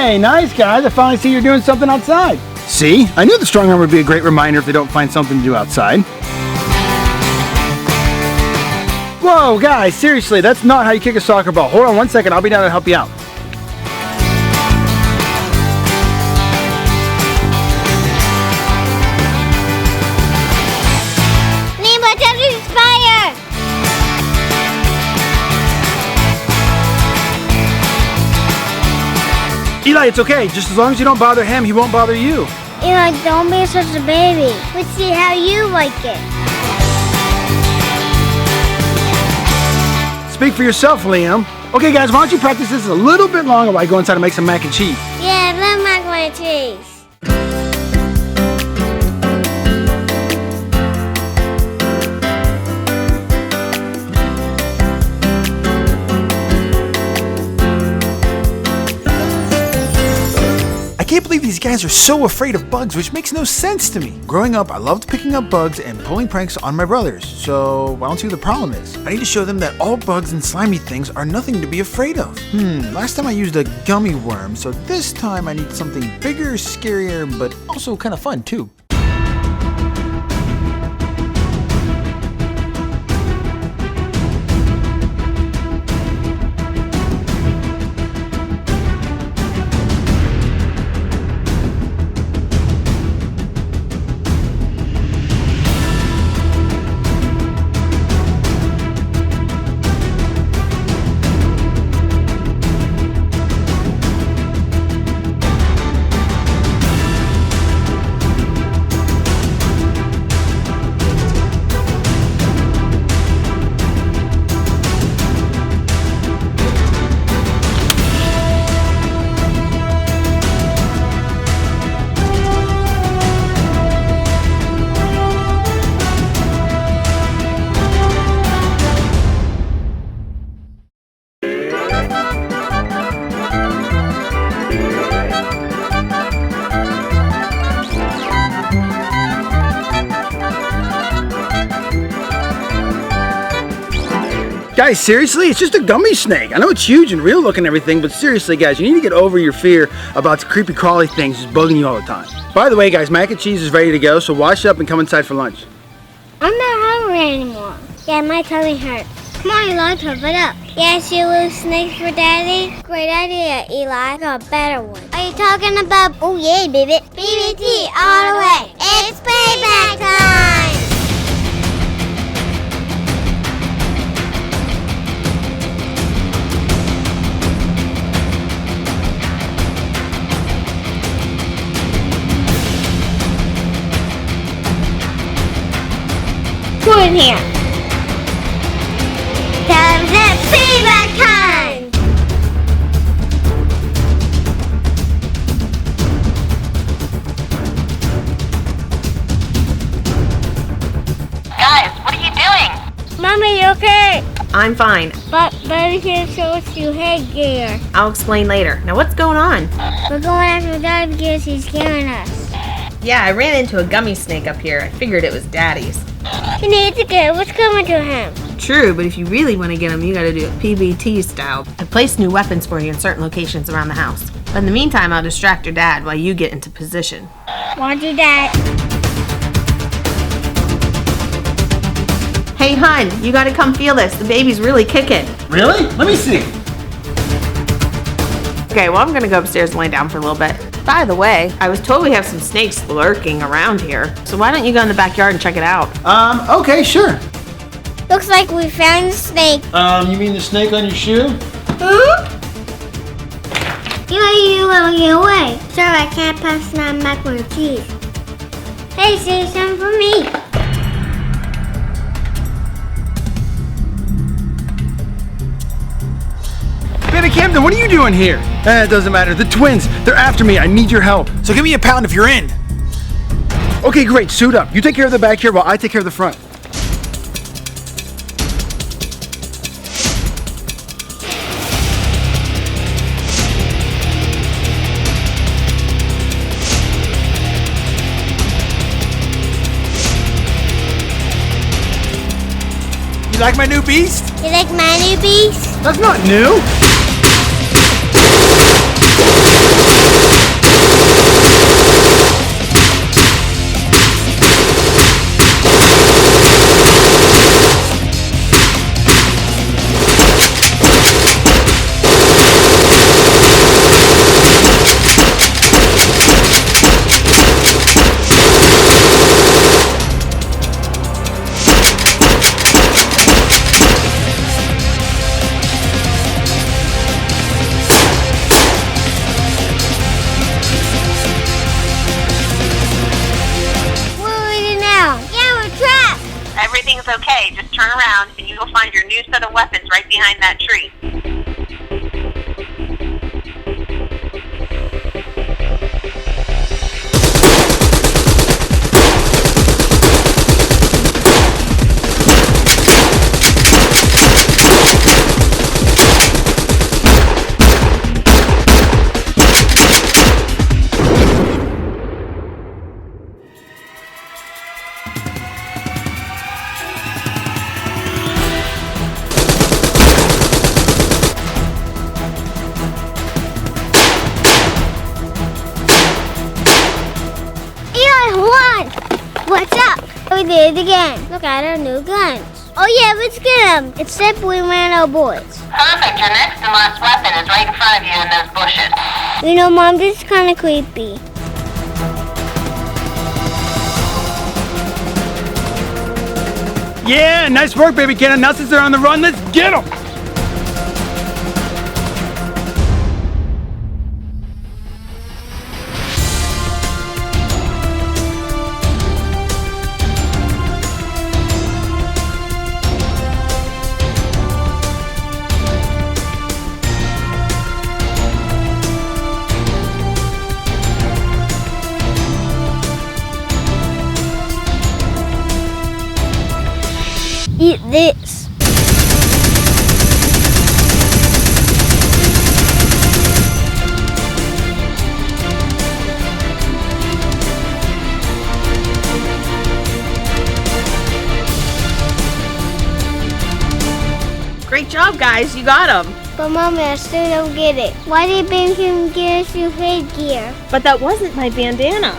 Hey, nice guys. I finally see you're doing something outside. See? I knew the strong arm would be a great reminder if they don't find something to do outside. Whoa, guys, seriously, that's not how you kick a soccer ball. Hold on one second, I'll be down to help you out. Liam, watch out, there's fire! Eli, it's okay. Just as long as you don't bother him, he won't bother you. Eli, don't be such a baby. Let's see how you like it. Speak for yourself, Liam. Okay, guys, why don't you practice this a little bit longer while I go inside and make some mac and cheese? Yeah, I love macaroni and cheese. I can't believe these guys are so afraid of bugs, which makes no sense to me. Growing up, I loved picking up bugs and pulling pranks on my brothers, so I don't see what the problem is. I need to show them that all bugs and slimy things are nothing to be afraid of. Last time I used a gummy worm, so this time I need something bigger, scarier, but also kind of fun too. Guys, seriously? It's just a gummy snake. I know it's huge and real looking and everything, but seriously, guys, you need to get over your fear about the creepy crawly things just bugging you all the time. By the way, guys, mac and cheese is ready to go, so wash up and come inside for lunch. I'm not hungry anymore. Yeah, my tummy hurts. Come on, Eli, tough it up. Yes, you little snakes for daddy? Great idea, Eli. I got a better one. Are you talking about, oh yeah, baby. BBT all the way. It's payback time! Who in here? Time's up, payback time! Guys, what are you doing? Mommy, you okay? I'm fine. But Daddy can't show us your headgear. I'll explain later. Now what's going on? We're going after Dad because he's scaring us. Yeah, I ran into a gummy snake up here. I figured it was Daddy's. He needs to get what's coming to him. True, but if you really want to get him, you gotta do it PBT style. I placed new weapons for you in certain locations around the house. But in the meantime, I'll distract your dad while you get into position. Want you, Dad? Hey, hun, you gotta come feel this. The baby's really kicking. Really? Let me see. Okay, well, I'm gonna go upstairs and lay down for a little bit. By the way, I was told we have some snakes lurking around here. So why don't you go in the backyard and check it out? Okay, sure. Looks like we found the snake. You mean the snake on your shoe? You let me get away. Sorry, I can't pass my macaroni and cheese. Hey, say something for me. Baby Camden, what are you doing here? It doesn't matter. The twins, they're after me. I need your help. So give me a pound if you're in. Okay, great. Suit up. You take care of the back here while I take care of the front. You like my new beast? You like my new beast? That's not new. behind that tree. What's up? We did it again. Look at our new guns. Oh yeah, let's get them. Except we ran out of bullets. Perfect. Your next and last weapon is right in front of you in those bushes. You know, Mom, this is kind of creepy. Yeah, nice work, baby Cannon. Now since they're on the run, let's get them. Eat this. Great job, guys. You got them. But Mommy, I still don't get it. Why did Bacon give us your headgear? But that wasn't my bandana.